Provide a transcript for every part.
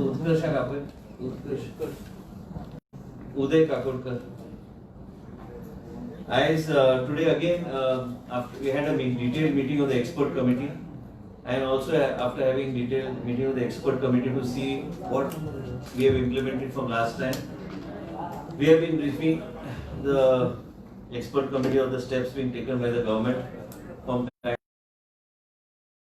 उत्कर्ष आपण Uday Kakurkar. As today again, after we had a detailed meeting of the expert committee, and also after having detailed meeting of the expert committee to see what we have implemented from last time, we have been briefing the expert committee of the steps being taken by the government. From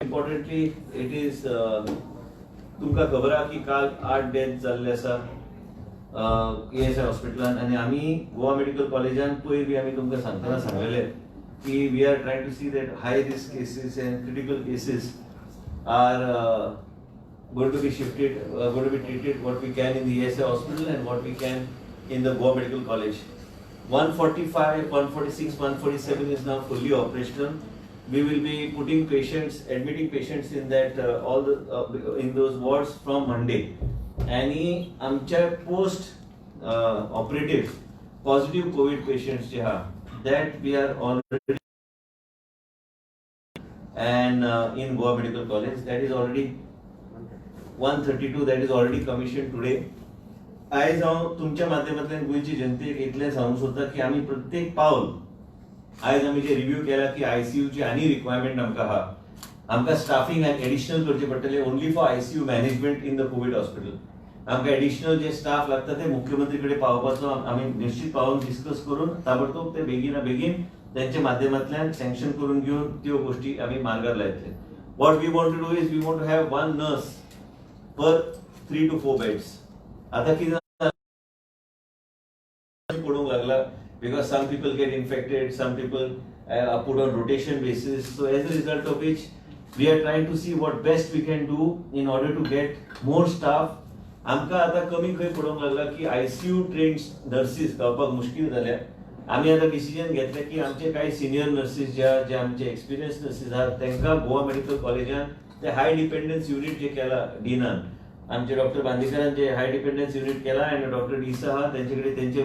importantly, it is तुमका खबर आहे की काल 8 death जाल्ले आसा ESI हॉस्पिटलान आणि आम्ही गोवा मेडिकल कॉलेजान पयलीं आम्ही तुमकां सांगतना सांगलेले की we are trying to see that high risk cases and critical cases are going to be shifted, going to be treated what we can in the ESI hospital and what we can in the Goa Medical College. 145, 146, 147 is now fully operational. We will be putting patients, admitting patients in that all the in those wards from Monday. आणि आमच्या post operative positive covid patients जे आहा that we are already and in Goa Medical College that is already 132 that is already commissioned today. आयज हांव तुमच्या माध्यमांतल्यान गोंयची जनतेक इतलें सांगूंक सोदता की आमी प्रत्येक पावल आयज आमी जे रिव्ह्यू केला की आयसीयूची आनी रिक्वायरमेंट आमकां आहा आमकां स्टाफिंग एडिशनल करचे पडटले only for ICU management in the Covid hospital. आमकां एडिशनल जे स्टाफ लागता ते मुख्यमंत्री कडेन पावोवपाचो आमी निश्चित पावोवन डिस्कस करून ताबडतोब ते बेगिना बेगीन त्यांच्या माध्यमांतल्यान सँक्शन करून घेवन त्यो गोष्टी आमी मार्गार लायतले. What we want to do is we want to have 1 nurse पर 3 to 4 बेड्स. आता कितें पडूंक लागला because some people get infected, some people are put on rotation basis. So as a result of which we are trying to see what best we can do in order to get more staff. आमकां आतां कमी खंय पडोवंक लागला की ICU trend nurses गावपाक मुश्कील जाल्या. आमी आतां डिसिजन घेतलें की आमचे कांय सिनियर नर्सीस जे आमचे एक्सपिरियन्स नर्सीस आहात तांकां गोवा मेडिकल कॉलेजान ते हाय डिपेंडन्स युनिट जे केला डिनान आमचे डॉक्टर बांदेकरान जे हाय डिपेंडन्स युनिट केला आणि डॉक्टर डीसा आहा त्यांचे कडेन त्यांचे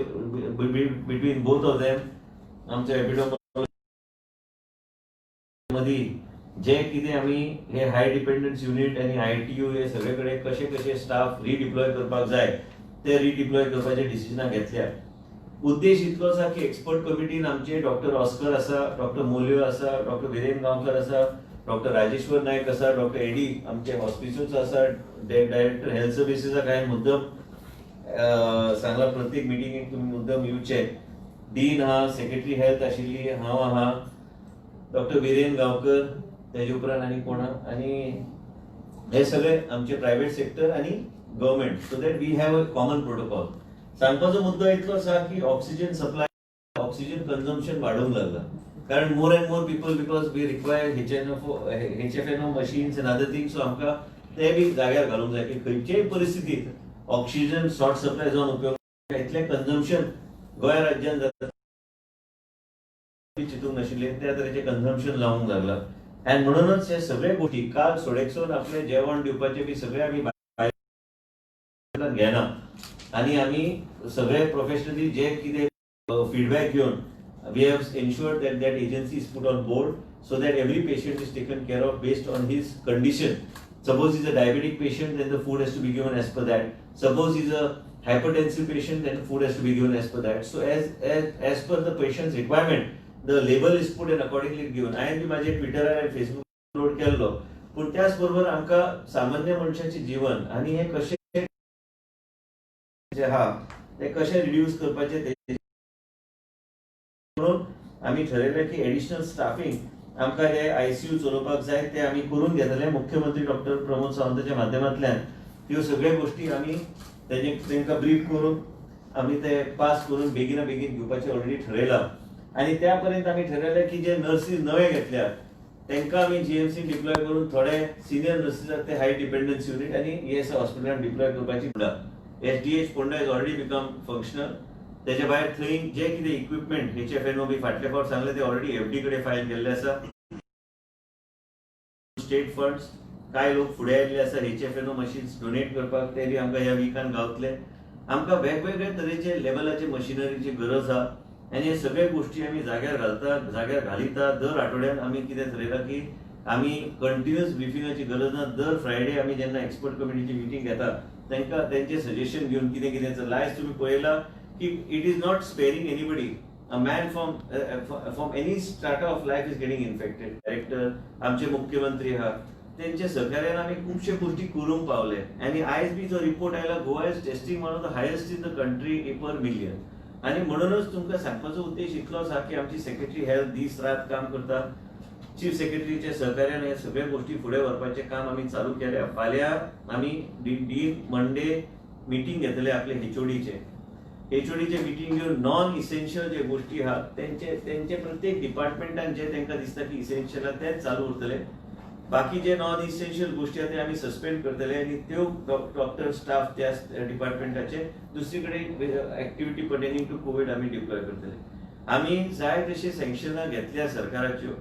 बिटवीन बोथ ऑफ देम आमच्या एपिडोमॉलॉजी मदीं जे कितें आमी हे हाय डिपेंडन्स युनिट आणि ITU हे सगळे कडेन कशे कशे स्टाफ रिडिप्लॉय करपाक जाय ते रिडिप्लॉय करपाचे डिसिजनां घेतल्या. उद्देश इतलो आसा की एक्सपर्ट कमिटीन आमचे डॉक्टर ऑस्कर आसा, डॉक्टर मोलियो आसा, डॉक्टर विरेन गांवकर आसा, डॉक्टर राजेश्वर नायक आसा, डॉक्टर एडी आमचे हॉस्पिटल्स आसा, डायरेक्टर हेल्थ सर्विसेसा काय मुद्दम सांगला प्रत्येक मिटिंगेक तुम्ही मुद्दम येवचे. डीन आहा, सेक्रेटरी हेल्थ आशिल्ली, हांव आहा, डॉक्टर विरेन गांवकर, तेजे उपरांत आनी कोण आनी हे सगळे आमचे प्रायव्हेट सेक्टर आणि government so that we have a common protocol. सांगपाचो मुद्दो इतलो आसा की ऑक्सिजन सप्लाय ऑक्सिजन कन्झम्पशन वाढूंक लागला कारण more and more people because we require HFNO machines and other things. So आमकां ते बी जाग्यार घालूंक जाय की खंयचेय परिस्थितीत ऑक्सिजन शॉर्ट सप्लाय जावन उपयोग इतलें कन्झम्पशन गोंय राज्यात जाता चिंतूंक नाशिल्ले त्या तरेचें कन्झम्पशन जावंक लागला. आनी म्हणूनच हे सगळे गोष्टी काल सोडेकसोन आपले जेवण दिवपाचे बी सगळे आमी घेना आणि आमी सगळे प्रोफेशनली जे कितें फीडबॅक घेवन we have ensured that that agency is put on board so that every patient is taken care of based on his condition. Suppose he's a diabetic patient, then the food has to be given as per that. Suppose he's a hypertensive patient, then the food has to be given as per that. So as per the patient's requirement, the label is put and accordingly given. हांवें बी माझे Twitter आणि Facebook upload केल्लो पण त्याच बरोबर आमकां सामान्य मनशाचे जीवन आणि हे कशे जे आहा ते कशे रिड्यूस करपाचे ते म्हणून आम्ही ठरवलं की एडिशनल स्टाफिंग आमकां हे आयसीयू चलोवपाक जाय ते आम्ही करून घेतले. मुख्यमंत्री डॉक्टर प्रमोद सावंताच्या माध्यमांतल्यान ह्यो सगळ्यो गोष्टी आम्ही तांकां ब्रीफ करून आम्ही ते पास करून बेगिना बेगीन घेवपाचें ऑलरेडी ठरयलां. आणि त्या पर्यंत आम्ही ठरवलं की जे नर्सीस नवे घेतल्यात तांकां आमी GMC डिप्लॉय करून थोडे सिनियर नर्सीस ते हाय डिपेंडन्स युनिट आणि ESI हॉस्पिटलांत डिप्लॉय करपाची फुडा. SDH Ponda is already become functional. त्याच्या भायर थंय जे कितें इक्विपमेंट HFNO बी फाटले फावट सांगले ते ऑलरेडी FD कडेन फायल केल्ले आसा. स्टेट फंड्स काय लोक फुडें आयिल्ले आसा HFNO मशीन्स डोनेट करपाक ते बी आमकां ह्या विकान गावतले. आमकां वेगवेगळे तरेचे लेवलाचे मशिनरीची गरज आहा आणि हे सगळे गोष्टी आमी जाग्यार घालिता. दर आठवड्यान आमी कितें ठरयलां की आमी कंटिन्युअस ब्रिफिंगाची गरज ना. दर फ्रायडे आमी जेन्ना एक्सपर्ट कमिटीची मिटींग घेता तांकां तेंचे सजेशन घेवन कितें कितें चल्लां. आयज तुमी पळयलां की it is not sparing anybody. A man from any strata of life is getting infected. Director, आमचे मुख्यमंत्री आहा त्यांचे सहकार्यान आमी खुबशे गोष्टी करूंक पावले. आनी आयज बी जो रिपोर्ट आयला, Goa is testing one of the highest in the country per million. आनी म्हणूनच तुमकां सांगपाचो उद्देश इतलो आसा की आमची सेक्रेटरी हेल्थ दीस रात काम करता. चीफ सेक्रेटरीच्या सहकार्यान हे सगळे गोष्टी फुडें व्हरपाचें काम आमी चालू केल्या. फाल्यां आमी डीन मंडे मिटींग घेतले आपले एचओडीचे. एचओडीचे मिटींग घेवन नॉन इसेन्शियल जे गोष्टी आहात त्यांचे प्रत्येक डिपार्टमेंटान जे तांकां दिसता की इसेन्शियल आहा तेच चालू उरतले. बाकी जे नॉन इसेन्शियल गोष्टी आहा ते आमी सस्पेंड करतले आनी त्यो डॉक्टर स्टाफ त्या डिपार्टमेंटाचे दुसरी कडेन एक्टिविटी पर्टेनिंग टू कोविड आमी डिप्लॉय करतले. आमी जाय तशे सँक्शनां घेतल्या सरकाराच्यो.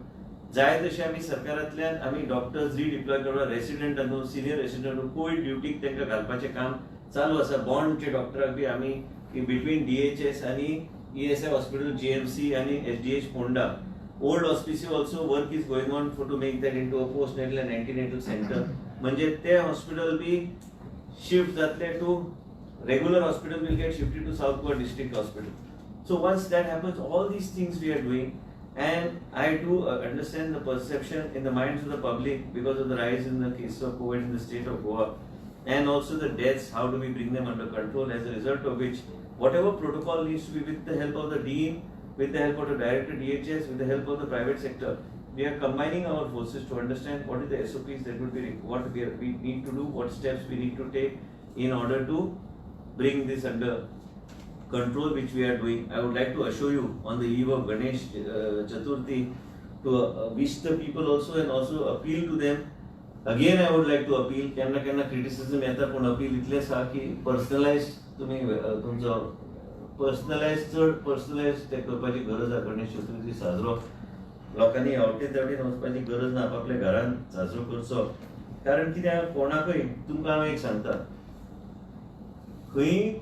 जाय तशे आमी सरकारांतल्यान आमी डॉक्टर्स रिडिप्लॉय करपाक रेसिडेंटांतून सिनियर रेसिडेंटांतून कोविड ड्युटीक तांकां घालपाचें काम चालू आसा. बॉन्डचे डॉक्टराक बी आमी बिटवीन DHS आणि ESI हॉस्पिटल GMC आणि SDH Ponda old hospital also work is going on for to make that into a postnatal and antenatal centre. म्हणजे ते हॉस्पिटल बी शिफ्ट जातले to regular hospital will get shifted to south Goa district hospital. So once that happens all these things we are doing. And I do understand the perception in the minds of the public because of the rise in the case of COVID in the state of Goa. And also the deaths, how do we bring them under control, as a result of which whatever protocol needs to be, with the help of the Dean, with the help of the Director DHS, with the help of the private sector, we are combining our forces to understand what is the SOPs that would be, what we need to do, what steps we need to take in order to bring this under control, which we are doing. I would like to assure you on the eve of Ganesh Chaturthi to wish the people also and also appeal to them. Again, I would like to appeal. केन्ना criticism येता पण appeal इतलेंच आहा की personalise तुमी तुमचो personalise ते करपाची गरज आहा. गणेश चतुर्थी साजरो लोकांनी आवटे तेवटेन वचपाची गरज ना. आपापल्या घरान साजरो करचो. कारण कित्याक कोणाकय तुमकां हांव एक सांगता, खंय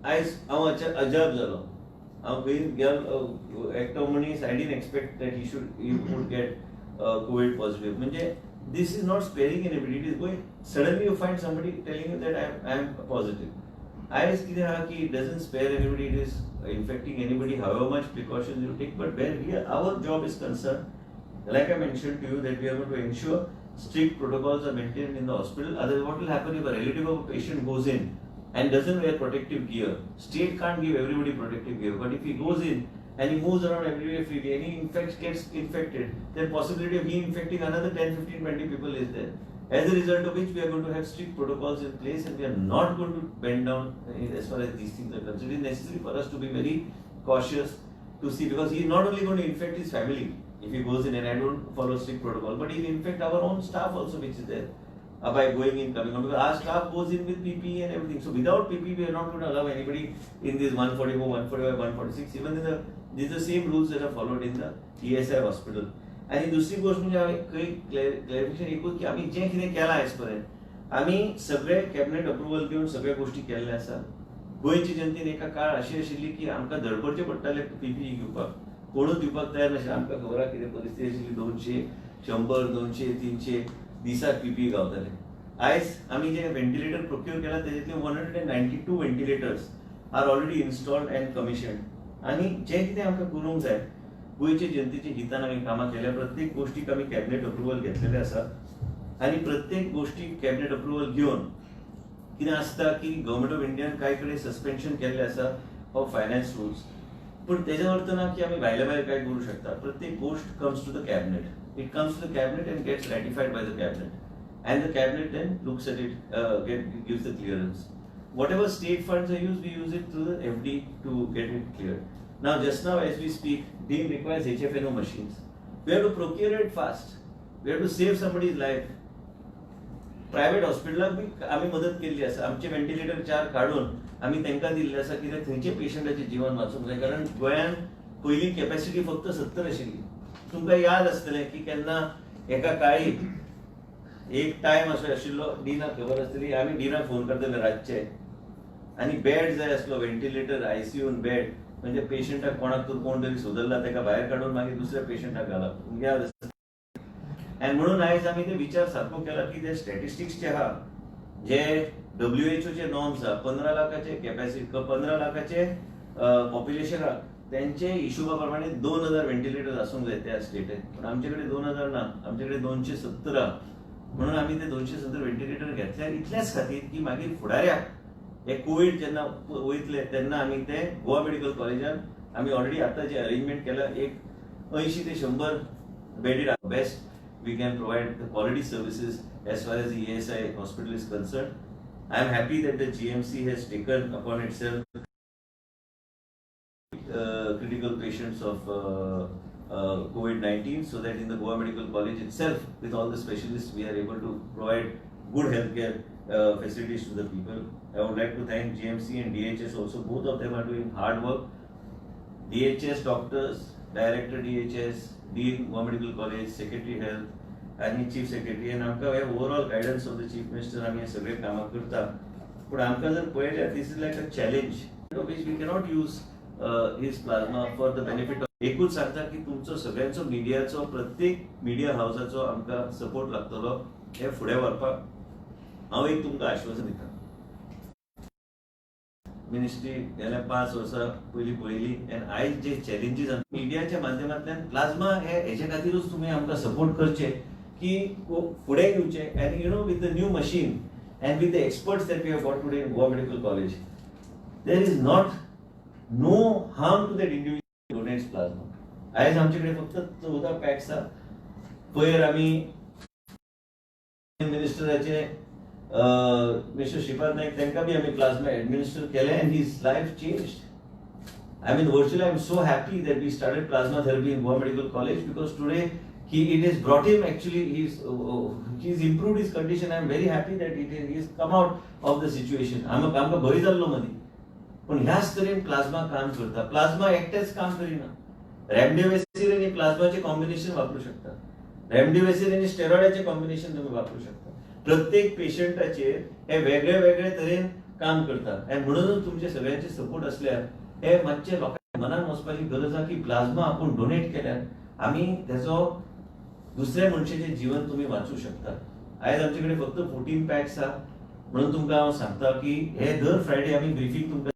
आयज हांव अजाप जालो. हांव खंय गेलो एकटो मनीस, I didn't expect that he would get covid positive. म्हणजे this is not sparing anybody. It is going, suddenly you find somebody telling you that I am positive. It doesn't spare anybody. It is infecting anybody, however much precautions you take. But where our job is concerned, like I mentioned to you, that we are going to ensure strict protocols are maintained in the hospital. Otherwise, what will happen if a relative of a patient goes in and doesn't wear protective gear? State can't give everybody protective gear, but if he goes in and he moves around everywhere freely and he gets infected, then possibility of he infecting another 10, 15, 20 people is there. As a result of which we are going to have strict protocols in place and we are not going to bend down as far as these things are concerned. It is necessary for us to be very cautious to see, because he is not only going to infect his family if he goes in, and I don't follow strict protocol, but he will infect our own staff also which is there by going in, coming out, because our staff goes in with PPE and everything. So without PPE we are not going to allow anybody in this 144, 145, 146. Even in the these are the same rules that are followed in the ESI hospital. आणि दुसरी गोष्ट म्हणजे हांवें खंय clarification एकूच की आमी जें कितें केलां आयज पर्यंत, आमी सगळे कॅबिनेट अप्रुवल घेवन सगळे गोष्टी केल्ले आसा. गोंयची जनतेन एका काळ अशी आशिल्ली की आमकां धडपडचें पडटालें PPE घेवपाक. कोणूच दिवपाक तयार नाशिल्ले. आमकां खबर आहा कितें परिस्थिती आशिल्ली. 200, 100, 200, 300 दिसाक PPE गावताले. आयज आमी जे व्हेंटिलेटर प्रोक्यूर केला तेजेंतले 192 ventilators are already installed and commissioned. आणि जे कितें आमकां करूंक जाय, गोंयचे जनतेच्या हितान आमी कामां केल्या. प्रत्येक गोष्टीक आमी कॅबिनेट अप्रुवल घेतलेले आसा आनी प्रत्येक गोष्टीक कॅबिनेट अप्रुवल घेवन कितें आसता की गव्हर्मेंट ऑफ इंडियान कांय कडेन सस्पेन्शन केल्लें आसा ऑफ फायनान्स रूल्स. पूण तेजो अर्थ ना की आमी भायल्या भायर काय करूं शकता. प्रत्येक गोष्ट comes to the cabinet. It comes to the cabinet and gets ratified by the cabinet, and the cabinet then looks at it, gives the clearance. Whatever state funds are used, we use it through the FD to get it cleared. Now, just now as we speak, DEEM requires HFNO machines. We have to procure it fast. We have to save somebody's life. Private हॉस्पिटलाक बी आमी मदत केल्ली आसा. आमचे ventilator 4 काडून आमी तांकां दिल्ले आसा, कित्याक थंयचे पेशंटाचें जीवन वाचूंक जाय. कारण गोंयान पयलीं कॅपॅसिटी फक्त 70 आशिल्ली. तुमकां याद आसतलें की केन्ना एका काळी एक टायम असो आशिल्लो, डिनाक खबर आसतली, आमी डिनाक फोन करताले रातचे आनी बेड जाय आसलो, व्हेंटिलेटर, ICUन बेड. म्हणजे पेशंटाक कोणाक तर कोण तरी सुदरला ताका भायर काडून मागीर दुसऱ्या पेशंटाक घालप. याद आसता आणि म्हणून आयज आम्ही ते विचार सारको केला की ते स्टॅटिस्टिक्स जे आहा जे WHO चे नॉर्म्स आहा 15 लाखाचे कॅपॅसिटी 15 लाखाचे पॉप्युलेशन आहा त्यांचे हिशोबा प्रमाणे 2000 व्हेंटिलेटर असूंक जाय त्या स्टेटीत पण आमच्याकडे 2000 ना आमच्याकडे 270 आहा म्हणून आम्ही ते 270 व्हेंटिलेटर घेतल्या इतल्याच खातीर की मागीर फुडाऱ्याक हे कोविड जेन्ना वयतले तेन्ना आमी ते गोवा मेडिकल कॉलेजान आमी ऑलरेडी आतां जे अरेंजमेंट केला एक 80 ते 100 bedded best we can provide the quality services as far as the ESI hospital is concerned. I am happy that the GMC has taken upon itself critical patients of COVID-19 so that in the Goa Medical College itself with all the specialists we are able to provide good healthcare facilities to the people. I would like to thank GMC and DHS also. Both of them are doing hard work. DHS doctors, Director DHS, Dean Goa Medical College, Secretary Health आणि Chief Secretary and आमकां हे overall guidance of the chief minister आमी हे सगळे कामां करता पण आमकां जर पळयल्यार this is like a challenge of which we cannot use his plasma for the benefit of एकूच सांगता की तुमचो सगळ्यांचो मिडियाचो प्रत्येक मिडिया हाऊसाचो आमकां सपोर्ट लागतलो हे फुडें व्हरपाक हांव एक तुमकां आश्वासन दिता मिनिस्ट्री गेल्या 5 वर्सां पयलीं पळयली आनी आयज जे चॅलेंजीस मिडियाच्या माध्यमांतल्यान प्लाझ्मा हेचे खातीरूच तुमी आमकां सपोर्ट करचे की फुडें येवचे आनी with the new machine and with the experts that we have got today in Goa Medical College, there is no harm to that individual who donates plasma. आयज आमच्याकडे फक्त 14 पॅक्स आहा पयर आमी मिनिस्टराचे मिस्टर श्रीपाद नाईक तांकां बी आमी प्लाझ्मा एडमिनिस्टर केले and his life changed. I mean virtually I am so happy that we started plasma therapy in Goa Medical College because today it has brought him actually he's improved his condition. I am very happy that he has come out of the situation. आमकां बरी जाल्लो मदी पण ह्याच तरेन plasma काम करता plasma एकटेच काम करिना रेमडेसिवीर आणि प्लाझ्माचे कॉम्बिनेशन वापरू शकता रेमडेसिवीर आणि स्टेरॉइडाचे कॉम्बिनेशन तुम्ही वापरू शकता प्रत्येक पेशंटाचेर हे वेगळे वेगळे तरेन काम करता आणि म्हणूनच तुमचे सगळ्यांचे सपोर्ट असल्यार हे मातशे लोकांच्या मनान वचपाची गरज आहा की प्लाझ्मा आपण डोनेट केल्यार आमी त्याचो दुसऱ्या मनशाचें जीवन तुम्ही वाचू शकता आयज आमचे कडेन फक्त 14 पॅक्स आहा म्हणून तुमकां हांव सांगता की हे दर फ्रायडे आमी ब्रिफींग तुमकां